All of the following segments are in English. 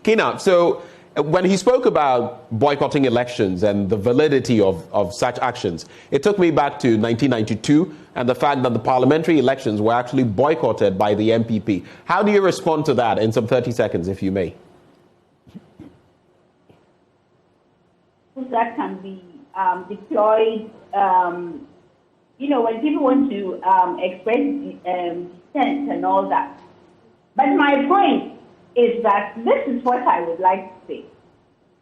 Kinna, so when he spoke about boycotting elections and the validity of such actions, it took me back to 1992 and the fact that the parliamentary elections were actually boycotted by the MPP. How do you respond to that in some 30 seconds, if you may? That can be deployed, when people want to express dissent and all that. But my point is that this is what I would like to say.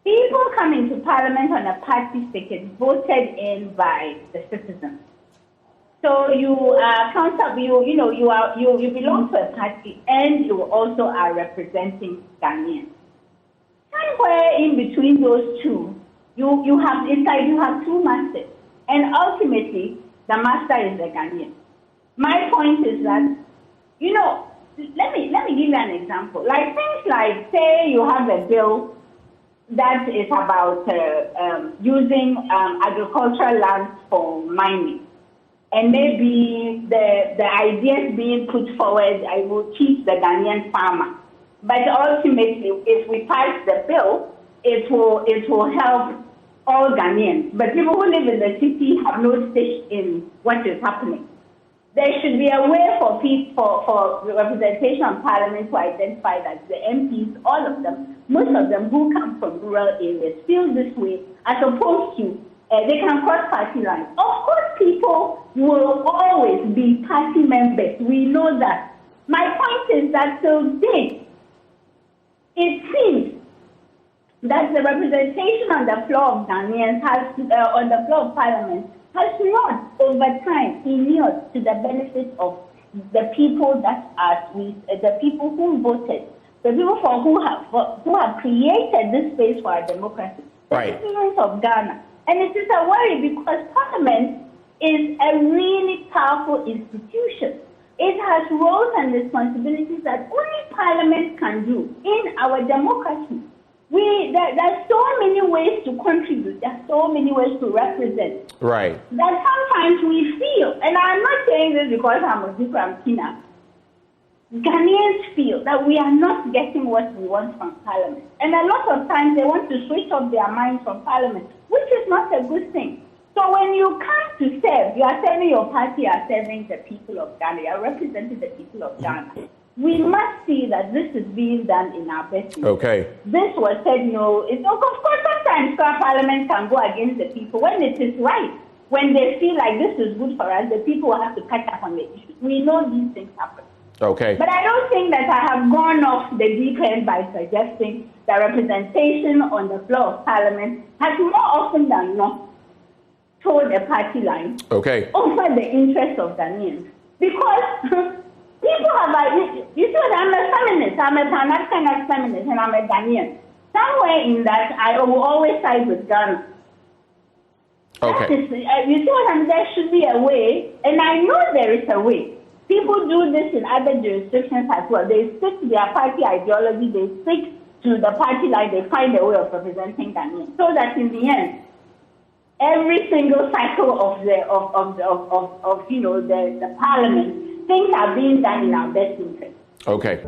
People come into parliament on a party ticket voted in by the citizens. So you are accountable, you belong to a party and you also are representing Ghanaians. Somewhere in between those two, you have two masters. And ultimately, the master is the Ghanaian. My point is that, let me give you an example. Like things like, say you have a bill that is about using agricultural lands for mining. And maybe the ideas being put forward, I will keep the Ghanaian farmer. But ultimately, if we pass the bill, it will help all Ghanaians. But people who live in the city have no stake in what is happening. There should be a way for people, for representation of parliament to identify that the MPs, all of them, most of them who come from rural areas, feel this way, as opposed to they can cross party lines. Of course, people will always be party members. We know that. My point is that till date, it seems that the representation on the floor of Ghanaians on the floor of parliament has not, over time, inured to the benefit of the people the people who voted, the people who have created this space for our democracy, the citizens of Ghana. And it is a worry because Parliament is a really powerful institution. It has roles and responsibilities that only Parliament can do in our democracy. There are so many ways to contribute. There are so many ways to represent. Right. That sometimes we feel, and I'm not saying this because I'm Odekro and Kinna, Ghanaians feel that we are not getting what we want from Parliament. And a lot of times they want to switch off their minds from Parliament, which is not a good thing. So when you come to serve, you are serving your party, you are serving the people of Ghana, you are representing the people of Ghana. We must see that this is being done in our best interest. Okay. This was said, of course, sometimes Parliament can go against the people when it is right. When they feel like this is good for us, the people will have to catch up on the issues. We know these things happen. Okay. But I don't think that I have gone off the deep end by suggesting that representation on the floor of Parliament has more often than not toward a party line over the interests of Ghanaians. Because people have, you see what, I'm a feminist, I'm a Pan-African feminist, and I'm a Ghanaian. Somewhere in that, I will always side with Ghana. Okay. You see what I mean? There should be a way, and I know there is a way. People do this in other jurisdictions as well. They stick to their party ideology, they stick to the party line, they find a way of representing Ghanaians. So that in the end, every single cycle of the parliament, things are being done in our best interest. Okay.